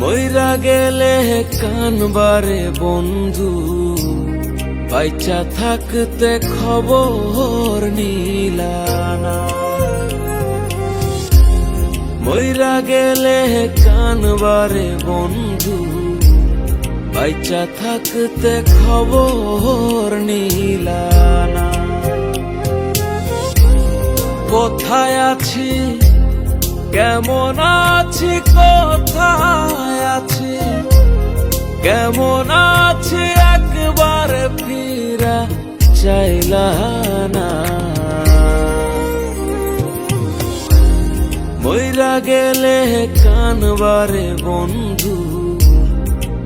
মইরা গেলে কানবারে বন্ধু, বাইচা থাকতে খবর নিলানা। মইরা গেলে কানবারে বন্ধু, বাইচা থাকতে খবর নিলানা। কোথায় আছি কেমন আছি, কোথায় আছি কেমন আছি, একবার ফিরা চাইলা না। মইরা গেলে কানবারে বন্ধু,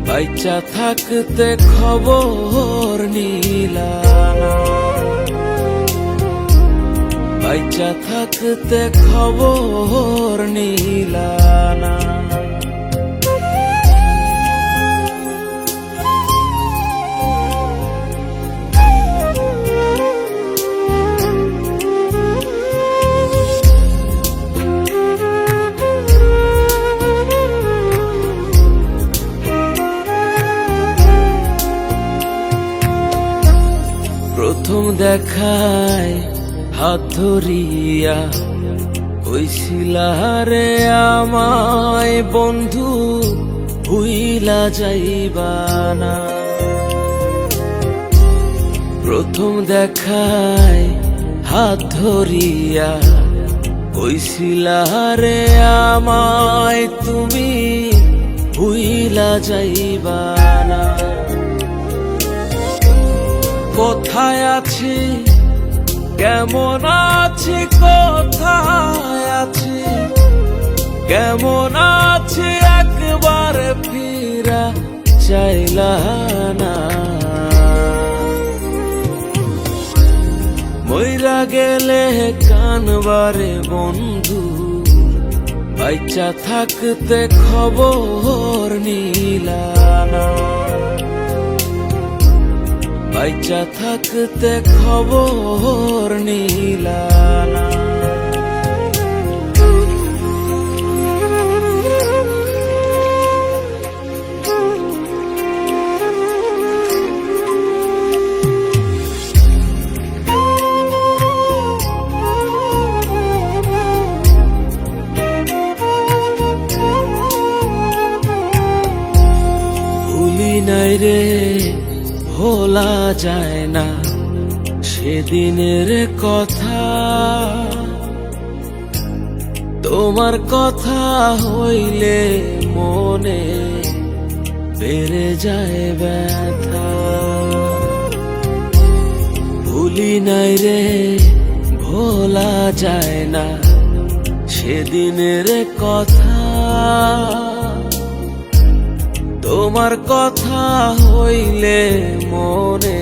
বাইচা থাকতে খবর নিলানা। বাইচা থাকতে খবর নিলানা। প্রথম দেখায় হাত ধরিয়া কইছিলা রে আমায় বন্ধু, ভুইলা যাইবা না। প্রথম দেখায় হাত ধরিয়া কইছিলা রে আমায় তুমি, ভুইলা যাইবা না। কোথায় আছি কেমন আছি, কোথায় আছি কেমন আছি, একবার ফিরা চাইলা না। মইরা গেলে কানবারে বন্ধু, বাইচা থাকতে খবর নিলানা। বাইচা থাকতে খবর নিলানা। ভুলি নাই রে, ভোলা যায় না সেদিনের কথা। তোমার কথা হইলে মনে বেড়ে যায় ব্যথা। ভুলি নাই রে, ভোলা যায় না সেদিনের কথা। তোমার কথা হইলে মনে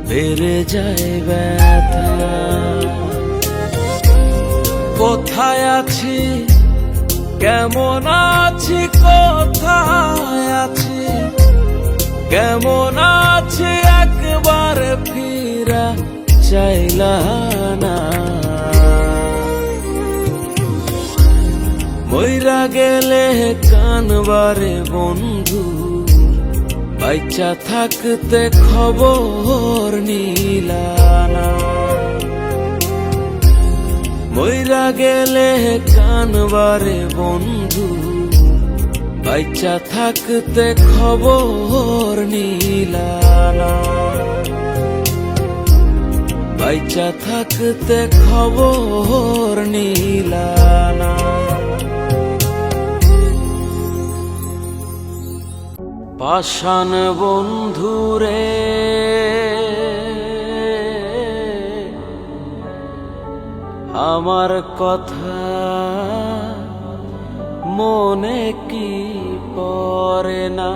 বেড়ে যায় ব্যথা। কোথায় আছি কেমন আছি, কোথায় আছি কেমন আছি, একবার ফিরা চাইলা না। মইরা গেলে কানবারে বন্ধু, বাইচা থাকতে খবর নিলানা। মইরা গেলে কানবারে বন্ধু, বাইচা থাকতে খবর নিলানা। বাইচা থাকতে খবর নিলানা। পাষাণ বন্ধুরে আমার কথা মনে কি পড়ে না।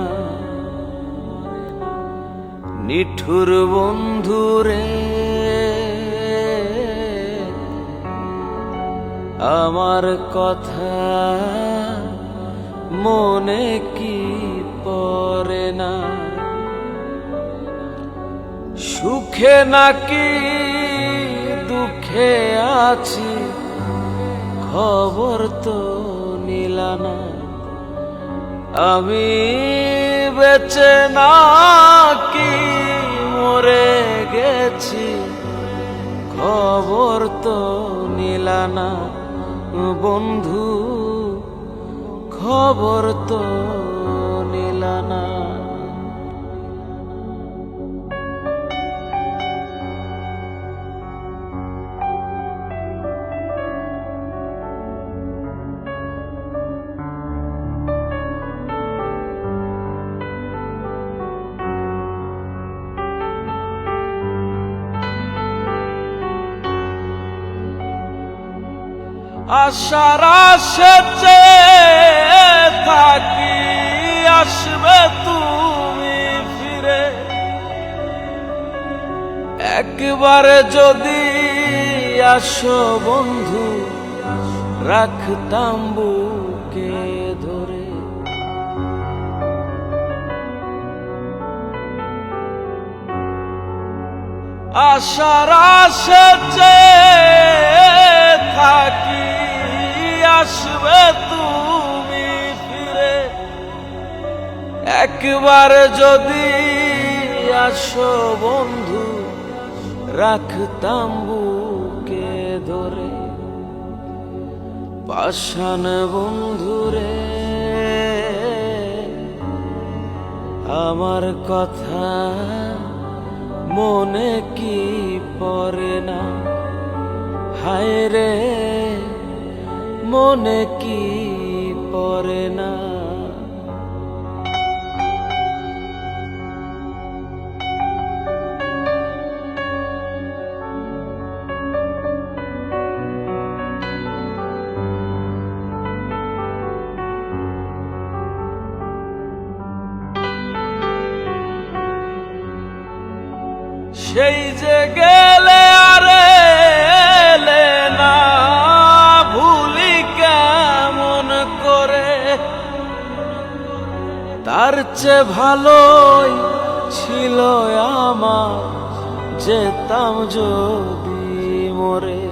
নিঠুর বন্ধুরে আমার কথা মনে কি পড়ে না। সুখে নাকি দুঃখে আছি খবর তো নিলানা। আমি বেঁচে নাকি মরে গেছি খবর তো নিলানা বন্ধু, খবর তো নিলানা। আশার আশে চেয়ে থাকি আসবে তুমি ফিরে, একবারে যদি আসো বন্ধু রাখতাম বুকে ধরে। আশার আশে চেয়ে থাকি আসবে তুমি ফিরে, একবার যদি আসো বন্ধু রাখতাম বুকে ধরে। পাষাণ বন্ধুরে আমার কথা মনে কি পড়ে না, হায় রে মনে কি পড়ে না। সেই যে গেলে আরে এলে না ভুলি কেমন করে, তার চেয়ে ভালোই ছিল আমার যেতাম যদি মরে।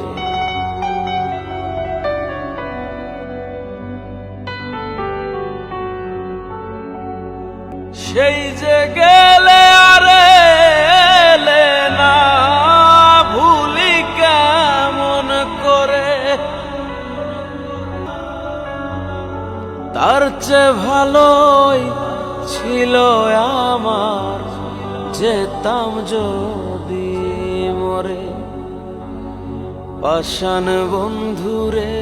সেই যে গেলে আরে এলে না ভুলি কেমন করে, তার চেয়ে ভালোই ছিল আমার যেতাম যদি মরে। পাষাণ বন্ধুরে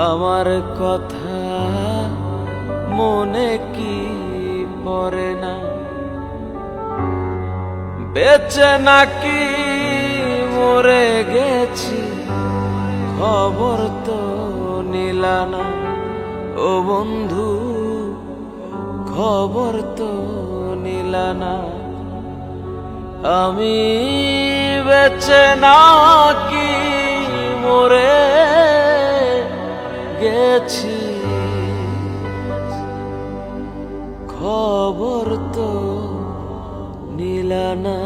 আমার কথা মনে কি পড়ে না, বেঁচে নাকি মরে গেছি খবর তো নিলানা ও বন্ধু, খবর তো নিলানা। আমি বেঁচে নাকি মরে গেছি খবর তো নিলানা।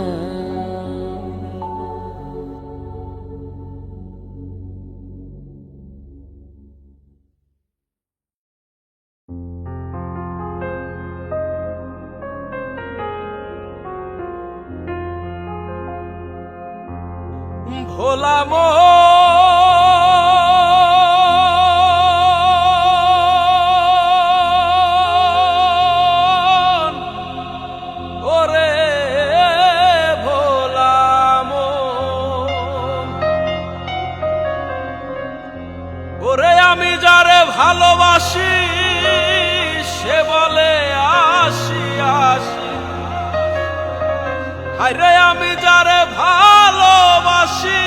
ভোলা মন ওরে ভোলা মন, ওরে আমি যারে ভালোবাসি সে বলে আসি আসি, হায়রে আমি যারে ভালোবাসি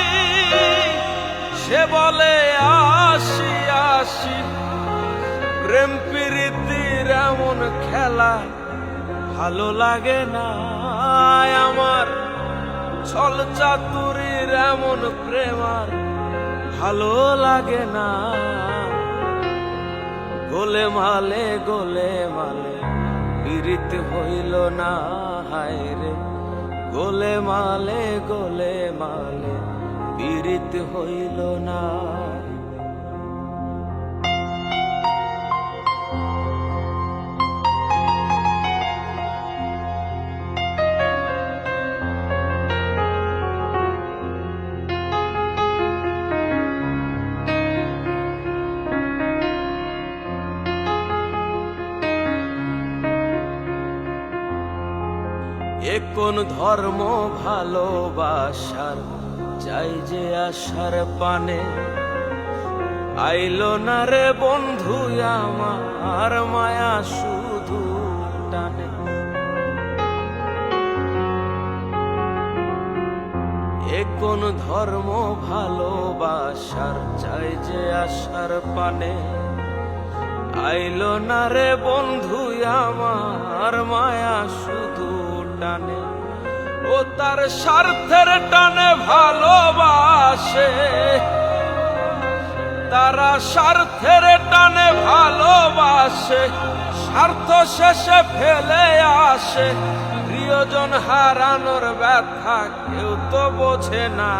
সে বলে আসি আসি। প্রেম প্রীতির এমন খেলা ভালো লাগে না আমার, ছল চাতুরীর এমন প্রেম আর ভালো লাগে না। গোলে মালে পীড়িত হইল না, হায় রে গোলে মালে পীড়িত হইল না। এ কোন ধর্ম ভালোবাসার চাই যে আশার পানে আইলো না রে বন্ধু আমার মায়া শুধু টানে। এ কোন ধর্ম ভালোবাসার চাই যে আশার পানে আইলো না রে বন্ধু আমার মায়া শুধু টানে। ও তার স্বার্থের টানে ভালোবাসে, তারা স্বার্থের টানে ভালোবাসে, স্বার্থ শেষে ফেলে আসে। প্রিয়জন হারানোর ব্যথা কেউ তো বোঝে না।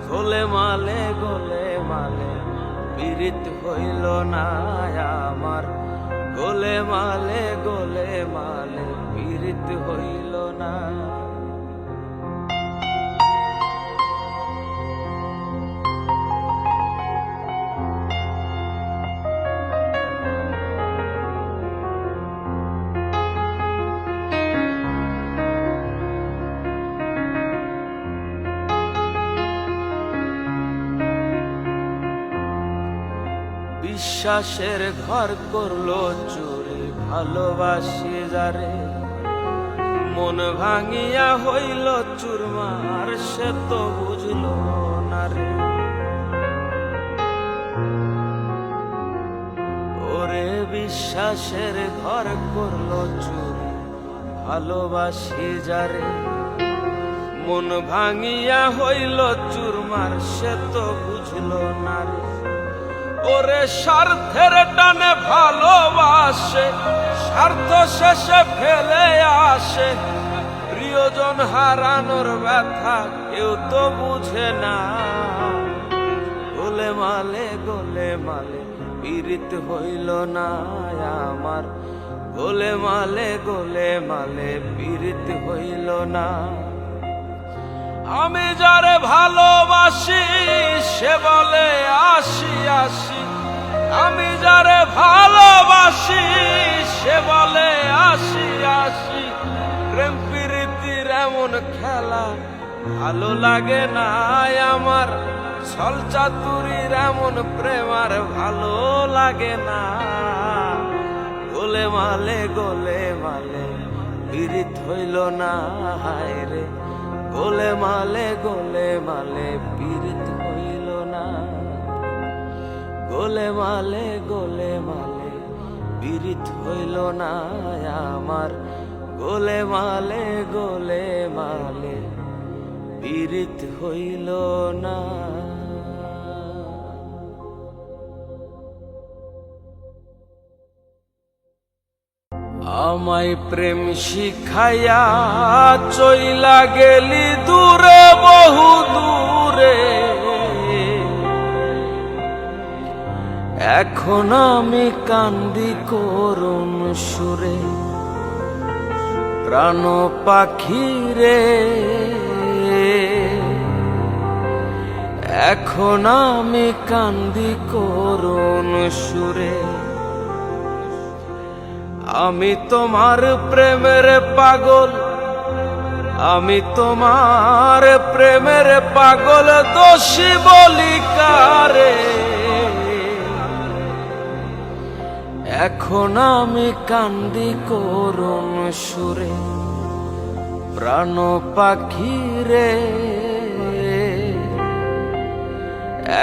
গোলে মালে পীড়িত হইল না আমার, গোলে মালে পীড়িত হইল না। বিশ্বাসের ঘর করলো চুরি ভালোবাসি যারে, মন ভাঙিয়া হইল চুরমার সে তো বুঝলো না রে। ওরে বিশ্বাসের ঘর করলো চুরি ভালোবাসি যারে, মন ভাঙিয়া হইল চুরমার সে তো বুঝলো না রে। ওরে স্বার্থের টানে ভালোবাসে, স্বার্থ শেষে ফেলে আসে। প্রিয়জন হারানোর ব্যথা কেউ তো বুঝে না। গোলে মালে পীড়িত হইল না আমার, গোলে মালে পীড়িত হইল না। আমি যারে ভালোবাসি সে বলে আসি আসি, আমি যারে ভালোবাসি সে বলে আসি আসি। প্রেম প্রীতির এমন খেলা ভালো লাগে না আমার, ছল চাতুরির এমন প্রেম আর ভালো লাগে না। গোলে মালে পীড়িত হইল না হায় রে, গোলে মালে পীড়িত হইল না। গোলে মালে পীড়িত হইল না আমার, গোলে মালে পীড়িত হইল না। আমায় প্রেম শিখাইয়া চইলা গেলি দূরে বহু দূরে, এখন আমি কান্দি করুণ সুরে। প্রাণ পাখি রে এখন আমি কান্দি করুণ সুরে। আমি তোমার প্রেমের পাগল, আমি তোমার প্রেমের পাগল, দোষী বলি কারে। এখন আমি কান্দি করুণ সুরে। প্রাণ পাখি রে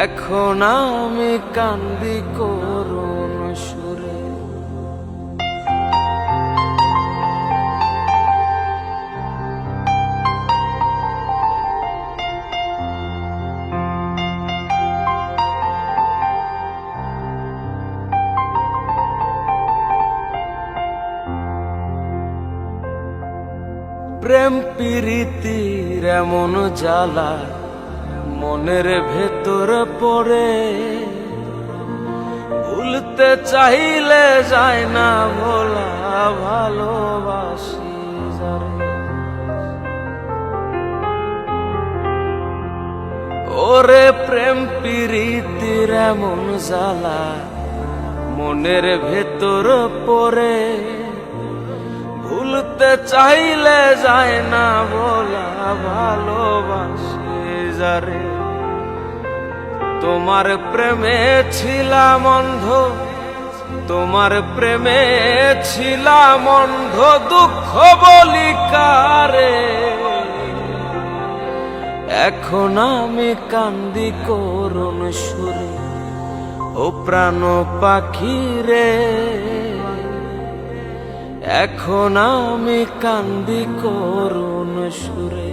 এখন আমি কান্দি করুণ সুরে। প্রেম প্রীতির এমন জ্বালা মনের ভেতর পড়ে, ভুলতে চাইলে যায় না ভোলা, ভালোবাসি যারে। ওরে প্রেম প্রীতির এমন জ্বালা মনের ভেতর পড়ে, ভুল ভুলতে চাইলে যায় না বলা ভালোবাসি যারে। তোমার প্রেমে ছিলাম অন্ধ, তোমার প্রেমে ছিলাম অন্ধ, দুঃখ বলি কারে। এখন আমি কান্দি করুণ সুরে, ও প্রাণ পাখি রে। এখন আমি কান্দি করুণ সুরে।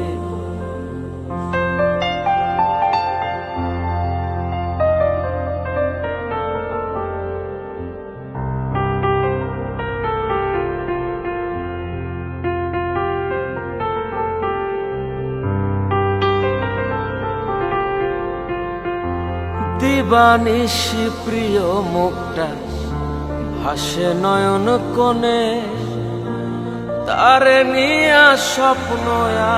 দিবানিশি প্রিয় মুখটা ভাসে নয়ন কোণে, তারে নিয়া স্বপ্ন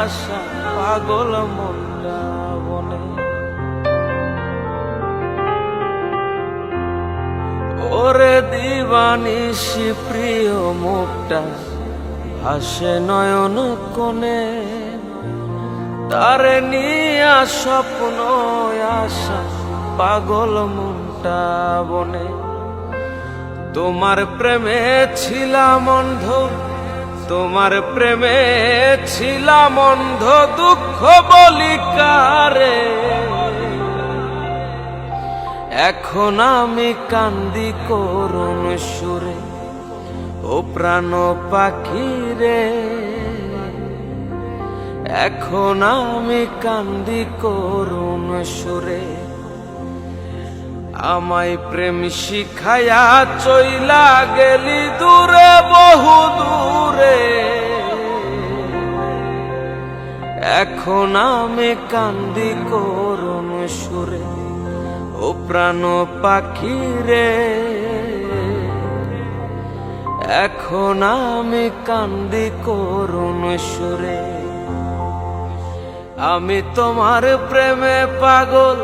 আসা পাগল মনটা বনে। ওরে দিবানিশি প্রিয় মুখটা ভাসে নয়ন কোণে, তারে নিয়া স্বপ্ন আসা পাগল মনটা বনে। তোমার প্রেমে ছিলাম অন্ধ, তোমার প্রেমে ছিলাম অন্ধ, দুঃখ বলি কারে। এখন আমি কান্দি করুণ সুরে, ও প্রাণ পাখি রে। এখন আমি কান্দি করুণ সুরে। আমায় প্রেম শিখায়া চইলা গেলি দূরে, বহু দূরে। এখন আমি কান্দি করুণ সুরে, ও প্রাণ পাখি রে। এখন আমি কান্দি করুণ সুরে। আমি তোমার প্রেমে পাগল,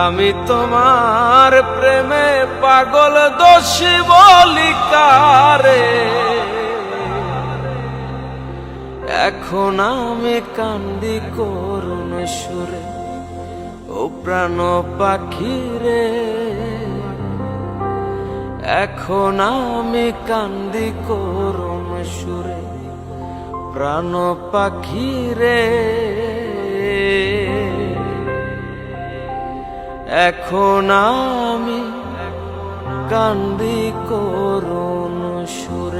আমি তোমার প্রেমে পাগল, দোষী বলি কারে। এখন আমি কান্দি করুণ সুরে, ও প্রাণ পাখি রে। এখন আমি কান্দি করুণ সুরে, প্রাণ পাখি রে। এখন আমি কান্দি করুণ সুরে।